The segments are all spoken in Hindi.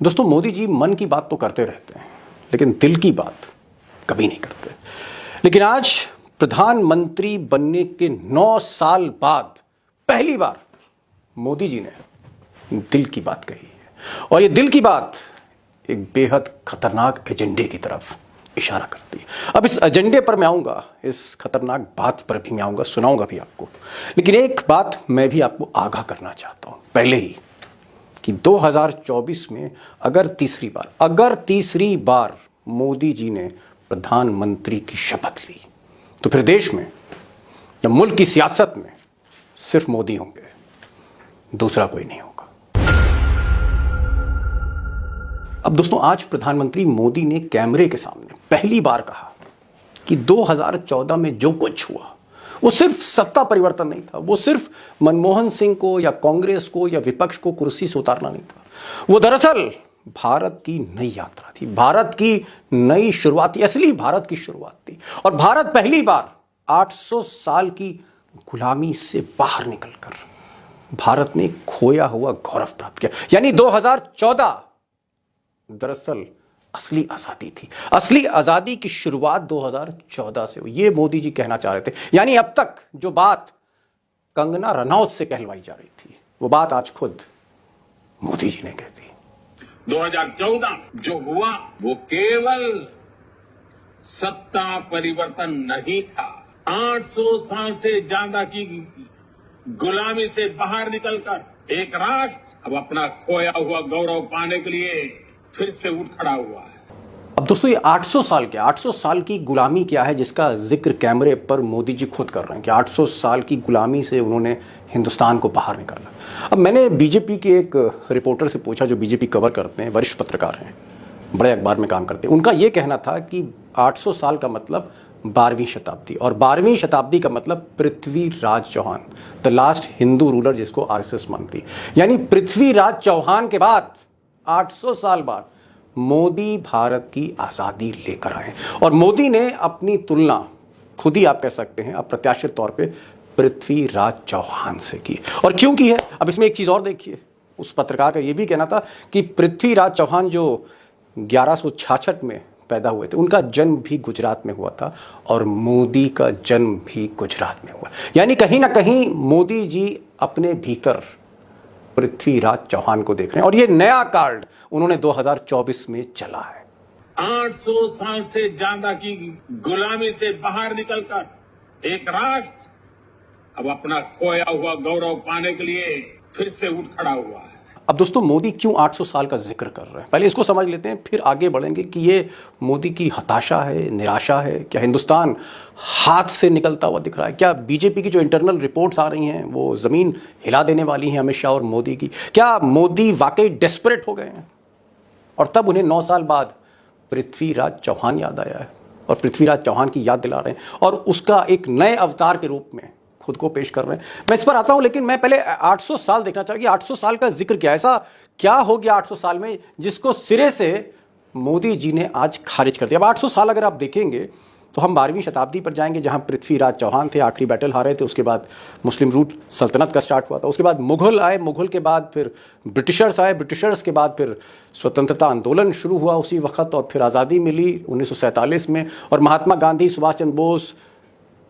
दोस्तों, मोदी जी मन की बात तो करते रहते हैं, लेकिन दिल की बात कभी नहीं करते। लेकिन आज प्रधानमंत्री बनने के 9 साल बाद पहली बार मोदी जी ने दिल की बात कही है, और ये दिल की बात एक बेहद खतरनाक एजेंडे की तरफ इशारा करती है। अब इस एजेंडे पर मैं आऊंगा, इस खतरनाक बात पर भी मैं आऊंगा, सुनाऊंगा भी आपको। लेकिन एक बात मैं भी आपको आगाह करना चाहता हूं पहले ही, कि 2024 में अगर तीसरी बार मोदी जी ने प्रधानमंत्री की शपथ ली, तो फिर देश में या मुल्क की सियासत में सिर्फ मोदी होंगे, दूसरा कोई नहीं होगा। अब दोस्तों, आज प्रधानमंत्री मोदी ने कैमरे के सामने पहली बार कहा कि 2014 में जो कुछ हुआ वो सिर्फ सत्ता परिवर्तन नहीं था, वो सिर्फ मनमोहन सिंह को या कांग्रेस को या विपक्ष को कुर्सी से उतारना नहीं था। वो दरअसल भारत की नई यात्रा थी, भारत की नई शुरुआत थी, असली भारत की शुरुआत थी। और भारत पहली बार 800 साल की गुलामी से बाहर निकलकर भारत ने खोया हुआ गौरव प्राप्त किया। यानी 2014 दरअसल असली आजादी थी। असली आजादी की शुरुआत 2014 से हुई, ये मोदी जी कहना चाह रहे थे। यानी अब तक जो बात कंगना रनौत से कहलवाई जा रही थी, वो बात आज खुद मोदी जी ने कह दी। 2014 जो हुआ वो केवल सत्ता परिवर्तन नहीं था, 800 साल से ज्यादा की गुलामी से बाहर निकलकर एक राष्ट्र अब अपना खोया हुआ गौरव पाने के लिए फिर से उठ खड़ा हुआ है। अब दोस्तों, ये 800 साल क्या, 800 साल की गुलामी क्या है जिसका जिक्र कैमरे पर मोदी जी खुद कर रहे हैं कि 800 साल की गुलामी से उन्होंने हिंदुस्तान को बाहर निकाला। अब मैंने बीजेपी के एक रिपोर्टर से पूछा, जो बीजेपी कवर करते हैं, वरिष्ठ पत्रकार हैं, बड़े अखबार में काम करते हैं। उनका ये कहना था कि 800 साल का मतलब 12वीं शताब्दी, और 12वीं शताब्दी का मतलब Prithviraj Chauhan, the last Hindu ruler, जिसको आरएसएस मानती। यानी पृथ्वीराज चौहान के बाद 800 साल बाद मोदी भारत की आज़ादी लेकर आए। और मोदी ने अपनी तुलना खुद ही, आप कह सकते हैं अप्रत्याशित तौर पे, पृथ्वीराज चौहान से की। और क्यों की है, अब इसमें एक चीज़ और देखिए। उस पत्रकार का यह भी कहना था कि पृथ्वीराज चौहान जो 1166 में पैदा हुए थे, उनका जन्म भी गुजरात में हुआ था, और मोदी का जन्म भी गुजरात में हुआ। यानी कहीं ना कहीं मोदी जी अपने भीतर पृथ्वीराज चौहान को देख रहे हैं, और ये नया कार्ड उन्होंने 2024 में चला है। 800 साल से ज्यादा की गुलामी से बाहर निकलकर एक राष्ट्र अब अपना खोया हुआ गौरव पाने के लिए फिर से उठ खड़ा हुआ है। अब दोस्तों, मोदी क्यों 800 साल का जिक्र कर रहे हैं, पहले इसको समझ लेते हैं, फिर आगे बढ़ेंगे कि ये मोदी की हताशा है, निराशा है, क्या हिंदुस्तान हाथ से निकलता हुआ दिख रहा है, क्या बीजेपी की जो इंटरनल रिपोर्ट्स आ रही हैं वो ज़मीन हिला देने वाली हैं अमित शाह और मोदी की, क्या मोदी वाकई डेस्परेट हो गए हैं, और तब उन्हें 9 साल बाद पृथ्वीराज चौहान याद आया है, और पृथ्वीराज चौहान की याद दिला रहे हैं, और उसका एक नए अवतार के रूप में खुद को पेश कर रहे हैं। मैं इस पर आता हूं, लेकिन मैं पहले 800 साल देखना चाहूंगा कि 800 साल का जिक्र क्या, ऐसा क्या हो गया 800 साल में जिसको सिरे से मोदी जी ने आज खारिज कर दिया। अब 800 साल अगर आप देखेंगे तो हम 12वीं शताब्दी पर जाएंगे, जहां पृथ्वीराज चौहान थे, आखिरी बैटल हारे थे। उसके बाद मुस्लिम रूट सल्तनत का स्टार्ट हुआ था, उसके बाद मुगल आए, मुगल के बाद फिर ब्रिटिशर्स आए, ब्रिटिशर्स के बाद फिर स्वतंत्रता आंदोलन शुरू हुआ उसी वक्त, और फिर आज़ादी मिली 1947 में, और महात्मा गांधी, सुभाष चंद्र बोस,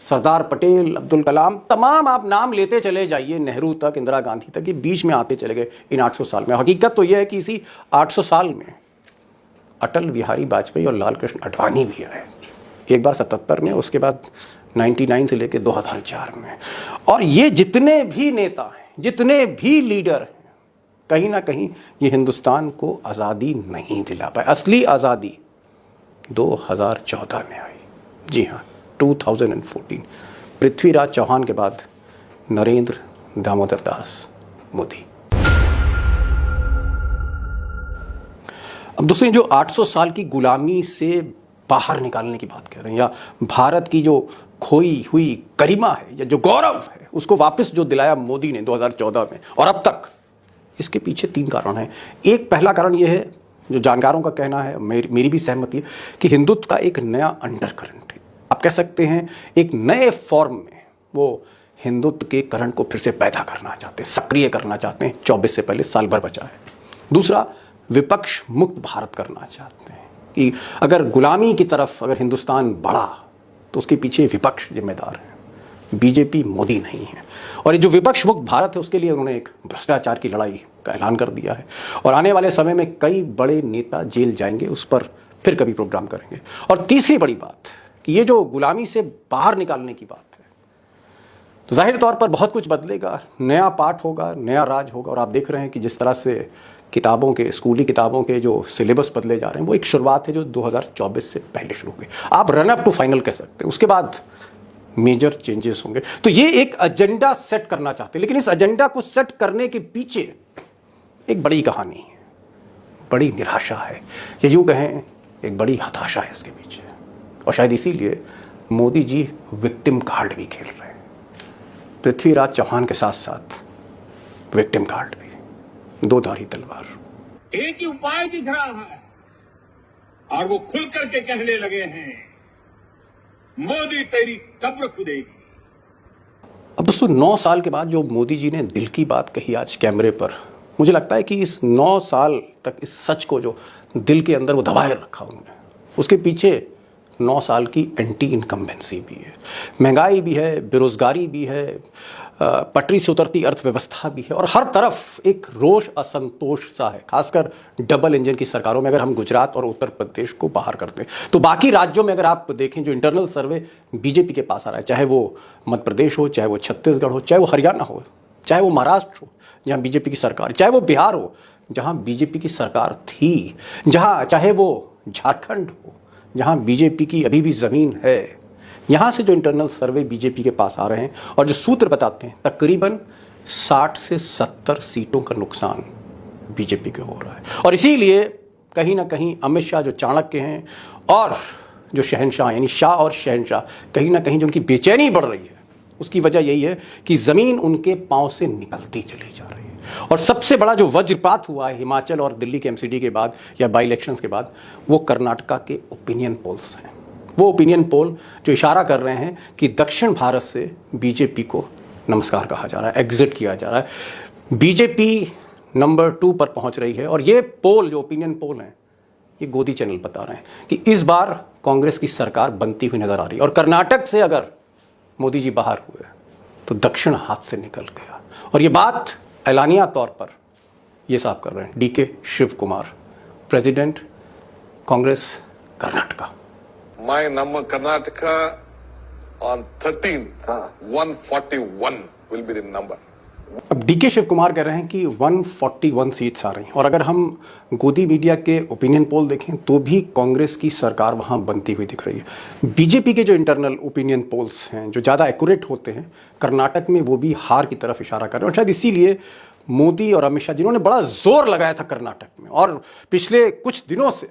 सरदार पटेल, अब्दुल कलाम, तमाम आप नाम लेते चले जाइए, नेहरू तक, इंदिरा गांधी तक, ये बीच में आते चले गए इन 800 साल में। हकीकत तो यह है कि इसी 800 साल में अटल बिहारी वाजपेयी और लाल कृष्ण आडवाणी भी आए, एक बार 77 में, उसके बाद 99 से लेकर 2004 में। और ये जितने भी नेता हैं, जितने भी लीडर हैं, कहीं ना कहीं ये हिंदुस्तान को आज़ादी नहीं दिला पाए। असली आज़ादी 2014 में आई। जी हाँ, 2014, पृथ्वीराज चौहान के बाद नरेंद्र दामोदर दास मोदी। अब दोस्तों, जो 800 साल की गुलामी से बाहर निकालने की बात कर रहे हैं, या भारत की जो खोई हुई गरिमा है या जो गौरव है, उसको वापस जो दिलाया मोदी ने 2014 में और अब तक, इसके पीछे 3 कारण हैं। एक पहला कारण यह है, जो जानकारों का कहना है, मेरी भी सहमति है, कि हिंदुत्व का एक नया अंडर करंट है। आप कह सकते हैं एक नए फॉर्म में वो हिंदुत्व के करंट को फिर से पैदा करना चाहते हैं, सक्रिय करना चाहते हैं। 24 से पहले साल भर बचा है। दूसरा, विपक्ष मुक्त भारत करना चाहते हैं कि अगर गुलामी की तरफ अगर हिंदुस्तान बढ़ा तो उसके पीछे विपक्ष जिम्मेदार है, बीजेपी मोदी नहीं है। और ये जो विपक्ष मुक्त भारत है उसके लिए उन्होंने एक भ्रष्टाचार की लड़ाई का ऐलान कर दिया है और आने वाले समय में कई बड़े नेता जेल जाएंगे, उस पर फिर कभी प्रोग्राम करेंगे। और तीसरी बड़ी बात कि ये जो गुलामी से बाहर निकालने की बात है, तो जाहिर तौर पर बहुत कुछ बदलेगा, नया पाठ होगा, नया राज होगा। और आप देख रहे हैं कि जिस तरह से किताबों के, स्कूली किताबों के जो सिलेबस बदले जा रहे हैं, वो एक शुरुआत है जो 2024 से पहले शुरू हुई। आप रन अप टू फाइनल कह सकते हैं, उसके बाद मेजर चेंजेस होंगे। तो ये एक एजेंडा सेट करना चाहते हैं, लेकिन इस एजेंडा को सेट करने के पीछे एक बड़ी कहानी है, बड़ी निराशा है, या यूँ कहें एक बड़ी हताशा है इसके पीछे। और शायद इसीलिए मोदी जी विक्टिम कार्ड भी खेल रहे हैं, पृथ्वीराज चौहान के साथ साथ विक्टिम कार्ड भी, दो धारी तलवार। एक ही उपाय दिख रहा है और वो खुल करके कहने लगे हैं, मोदी तेरी कब्र खुदेगी। अब दोस्तों 9 साल के बाद जो मोदी जी ने दिल की बात कही आज कैमरे पर, मुझे लगता है कि इस 9 साल तक इस सच को जो दिल के अंदर वो दबाए रखा उन्होंने, उसके पीछे 9 साल की एंटी इनकम्बेंसी भी है, महंगाई भी है, बेरोजगारी भी है, पटरी से उतरती अर्थव्यवस्था भी है, और हर तरफ एक रोष असंतोष सा है, खासकर डबल इंजन की सरकारों में। अगर हम गुजरात और उत्तर प्रदेश को बाहर करते हैं तो बाकी राज्यों में अगर आप देखें जो इंटरनल सर्वे बीजेपी के पास आ रहा है, चाहे वो मध्य प्रदेश हो, चाहे वो छत्तीसगढ़ हो, चाहे वो हरियाणा हो, चाहे वो महाराष्ट्र हो जहाँ बीजेपी की सरकार, चाहे वो बिहार हो जहाँ बीजेपी की सरकार थी, जहाँ चाहे वो झारखंड हो जहाँ बीजेपी की अभी भी ज़मीन है, यहाँ से जो इंटरनल सर्वे बीजेपी के पास आ रहे हैं और जो सूत्र बताते हैं, तकरीबन 60 से 70 सीटों का नुकसान बीजेपी को हो रहा है। और इसीलिए कहीं ना कहीं अमित शाह जो चाणक्य हैं और जो शहनशाह यानी शाह और शहनशाह, कहीं ना कहीं जो उनकी बेचैनी बढ़ रही है, उसकी वजह यही है कि ज़मीन उनके पांव से निकलती चली जा रही है। और सबसे बड़ा जो वज्रपात हुआ है हिमाचल और दिल्ली के एमसीडी के बाद या बाई इलेक्शंस के बाद, वो कर्नाटका के ओपिनियन पोल्स हैं। वो ओपिनियन पोल जो इशारा कर रहे हैं कि दक्षिण भारत से बीजेपी को नमस्कार कहा जा रहा है, एग्जिट किया जा रहा है, बीजेपी नंबर 2 पर पहुंच रही है। और ये पोल जो ओपिनियन पोल हैं, ये गोदी चैनल बता रहे हैं कि इस बार कांग्रेस की सरकार बनती हुई नजर आ रही है। और कर्नाटक से अगर मोदी जी बाहर हुए तो दक्षिण हाथ से निकल गया। और ये बात ऐलानिया तौर पर ये साफ कर रहे हैं DK Shiv Kumar, president Congress Karnataka. My number Karnataka on 13th, 141 will be the number. अब डीके शिव कुमार कह रहे हैं कि 141 सीट्स आ रही हैं। और अगर हम गोदी मीडिया के ओपिनियन पोल देखें तो भी कांग्रेस की सरकार वहां बनती हुई दिख रही है। बीजेपी के जो इंटरनल ओपिनियन पोल्स हैं जो ज़्यादा एक्यूरेट होते हैं कर्नाटक में, वो भी हार की तरफ इशारा कर रहे हैं। और शायद इसीलिए मोदी और अमित शाह जिन्होंने बड़ा जोर लगाया था कर्नाटक में, और पिछले कुछ दिनों से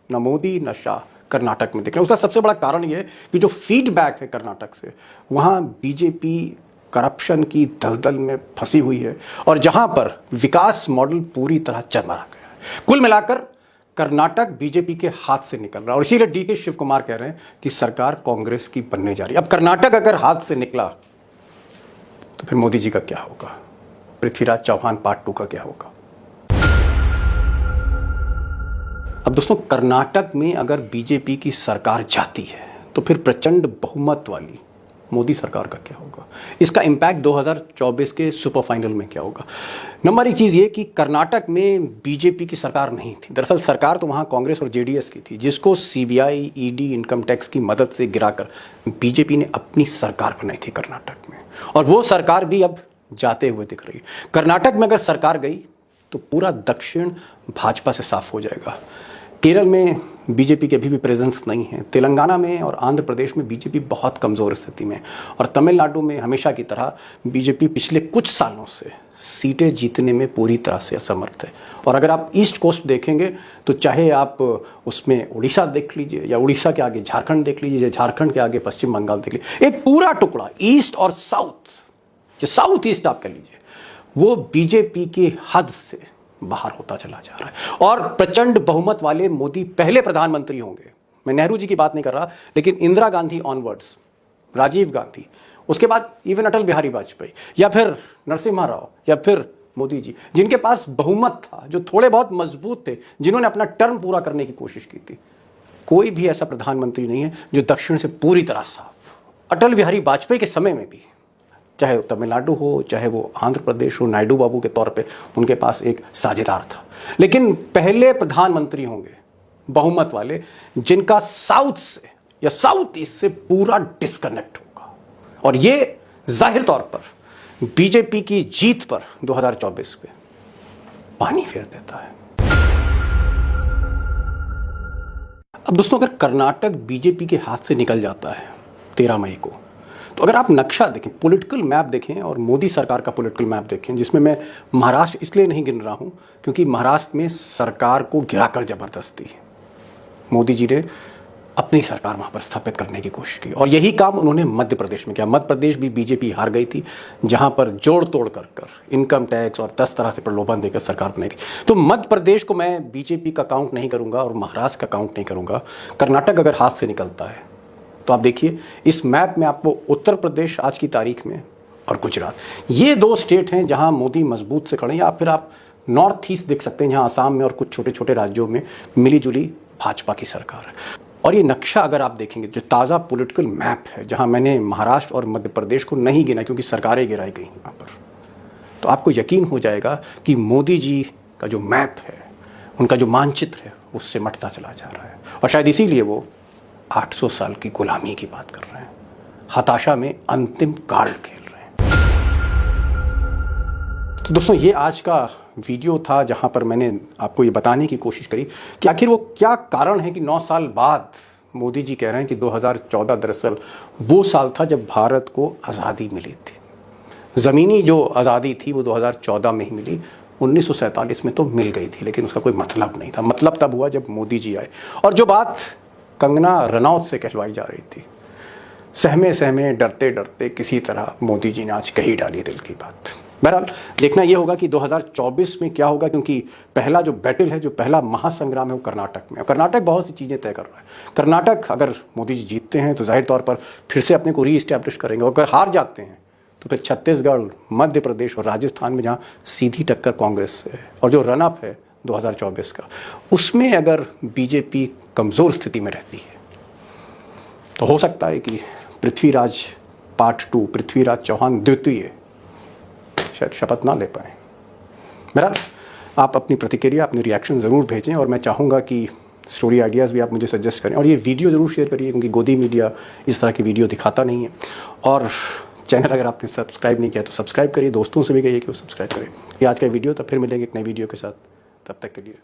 न मोदी न शाह कर्नाटक में दिख रहे हैं, उसका सबसे बड़ा कारण ये है कि जो फीडबैक है कर्नाटक से, वहाँ बीजेपी करप्शन की दलदल में फंसी हुई है और जहां पर विकास मॉडल पूरी तरह चरमरा गया है। कुल मिलाकर कर्नाटक बीजेपी के हाथ से निकल रहा है। और इसीलिए डीके शिव कुमार कह रहे हैं कि सरकार कांग्रेस की बनने जा रही है। अब कर्नाटक अगर हाथ से निकला तो फिर मोदी जी का क्या होगा, पृथ्वीराज चौहान पार्ट 2 का क्या होगा। अब दोस्तों कर्नाटक में अगर बीजेपी की सरकार जाती है तो फिर प्रचंड बहुमत वाली मोदी सरकार का क्या होगा, इसका इम्पैक्ट 2024 के सुपर फाइनल में क्या होगा। नंबर एक चीज़ ये कि कर्नाटक में बीजेपी की सरकार नहीं थी, दरअसल सरकार तो वहाँ कांग्रेस और जेडीएस की थी, जिसको सीबीआई, ईडी, इनकम टैक्स की मदद से गिराकर बीजेपी ने अपनी सरकार बनाई थी कर्नाटक में। और वो सरकार भी अब जाते हुए दिख रही है। कर्नाटक में अगर सरकार गई तो पूरा दक्षिण भाजपा से साफ हो जाएगा। केरल में बीजेपी की अभी भी प्रेजेंस नहीं है, तेलंगाना में और आंध्र प्रदेश में बीजेपी बहुत कमज़ोर स्थिति में, और तमिलनाडु में हमेशा की तरह बीजेपी पिछले कुछ सालों से सीटें जीतने में पूरी तरह से असमर्थ है। और अगर आप ईस्ट कोस्ट देखेंगे तो चाहे आप उसमें उड़ीसा देख लीजिए या उड़ीसा के आगे झारखंड देख लीजिए या झारखंड के आगे पश्चिम बंगाल देख लीजिए, एक पूरा टुकड़ा ईस्ट और साउथ, जो साउथ ईस्ट आप कह लीजिए, वो बीजेपी की हद से बाहर होता चला जा रहा है। और प्रचंड बहुमत वाले मोदी पहले प्रधानमंत्री होंगे। मैं नेहरू जी की बात नहीं कर रहा, लेकिन इंदिरा गांधी ऑनवर्ड्स, राजीव गांधी, उसके बाद इवन अटल बिहारी वाजपेयी या फिर नरसिम्हा राव या फिर मोदी जी, जिनके पास बहुमत था, जो थोड़े बहुत मजबूत थे, जिन्होंने अपना टर्म पूरा करने की कोशिश की थी, कोई भी ऐसा प्रधानमंत्री नहीं है जो दक्षिण से पूरी तरह साफ। अटल बिहारी वाजपेयी के समय में भी, चाहे वो तमिलनाडु हो, चाहे वो आंध्र प्रदेश हो, नायडू बाबू के तौर पे उनके पास एक साझेदार था। लेकिन पहले प्रधानमंत्री होंगे बहुमत वाले जिनका साउथ से या साउथ ईस्ट से पूरा डिस्कनेक्ट होगा, और ये जाहिर तौर पर बीजेपी की जीत पर 2024 पे पानी फेर देता है। अब दोस्तों, अगर कर्नाटक बीजेपी के हाथ से निकल जाता है 13 मई को, तो अगर आप नक्शा देखें, पॉलिटिकल मैप देखें और मोदी सरकार का पॉलिटिकल मैप देखें, जिसमें मैं महाराष्ट्र इसलिए नहीं गिन रहा हूं क्योंकि महाराष्ट्र में सरकार को गिराकर जबरदस्ती मोदी जी ने अपनी सरकार वहां पर स्थापित करने की कोशिश की, और यही काम उन्होंने मध्य प्रदेश में किया। मध्य प्रदेश भी बीजेपी हार गई थी, जहां पर जोड़ तोड़ कर इनकम टैक्स और 10 तरह से प्रलोभन देकर सरकार बनाई थी। तो मध्य प्रदेश को मैं बीजेपी का काउंट नहीं करूंगा और महाराष्ट्र का काउंट नहीं करूंगा। कर्नाटक अगर हाथ से निकलता है तो आप देखिए इस मैप में आपको उत्तर प्रदेश आज की तारीख में और गुजरात, ये 2 स्टेट हैं जहां मोदी मजबूत से खड़े हैं। या फिर आप नॉर्थ ईस्ट देख सकते हैं, जहां आसाम में और कुछ छोटे छोटे राज्यों में मिलीजुली भाजपा की सरकार है। और ये नक्शा अगर आप देखेंगे, जो ताज़ा पॉलिटिकल मैप है, जहां मैंने महाराष्ट्र और मध्य प्रदेश को नहीं गिना क्योंकि सरकारें गिराई गई वहाँ पर, तो आपको यकीन हो जाएगा कि मोदी जी का जो मैप है, उनका जो मानचित्र है, उससे मटता चला जा रहा है। और शायद इसीलिए वो 800 साल की गुलामी की बात कर रहे हैं, हताशा में अंतिम कार्ड खेल रहे हैं। तो दोस्तों, ये आज का वीडियो था जहां पर मैंने आपको ये बताने की कोशिश करी कि आखिर वो क्या कारण है कि 9 साल बाद मोदी जी कह रहे हैं कि 2014 दरअसल वो साल था जब भारत को आज़ादी मिली थी। ज़मीनी जो आज़ादी थी वो 2014 में ही मिली, 1947 में तो मिल गई थी, लेकिन उसका कोई मतलब नहीं था। मतलब तब हुआ जब मोदी जी आए। और जो बात कंगना रनौत से कहलवाई जा रही थी, सहमे सहमे डरते डरते किसी तरह मोदी जी ने आज कही डाली दिल की बात। बहरहाल देखना यह होगा कि 2024 में क्या होगा, क्योंकि पहला जो बैटल है, जो पहला महासंग्राम है, वो कर्नाटक में। कर्नाटक बहुत सी चीज़ें तय कर रहा है। कर्नाटक अगर मोदी जी जीतते हैं तो जाहिर तौर पर फिर से अपने को रीइस्टैब्लिश करेंगे, और अगर हार जाते हैं तो फिर छत्तीसगढ़, मध्य प्रदेश और राजस्थान में जहाँ सीधी टक्कर कांग्रेस से है, और जो रनअप है 2024 का, उसमें अगर बीजेपी कमज़ोर स्थिति में रहती है तो हो सकता है कि पृथ्वीराज पार्ट 2, पृथ्वीराज चौहान द्वितीय शायद शपथ ना ले पाए। बहरहाल आप अपनी प्रतिक्रिया, अपनी रिएक्शन ज़रूर भेजें, और मैं चाहूँगा कि स्टोरी आइडियाज़ भी आप मुझे सजेस्ट करें, और ये वीडियो ज़रूर शेयर करिए क्योंकि गोदी मीडिया इस तरह की वीडियो दिखाता नहीं है। और चैनल अगर आपने सब्सक्राइब नहीं किया तो सब्सक्राइब करिए, दोस्तों से भी कहिए कि वो सब्सक्राइब करें। ये आज का वीडियो, तब फिर मिलेंगे एक नई वीडियो के साथ। तब तक के लिए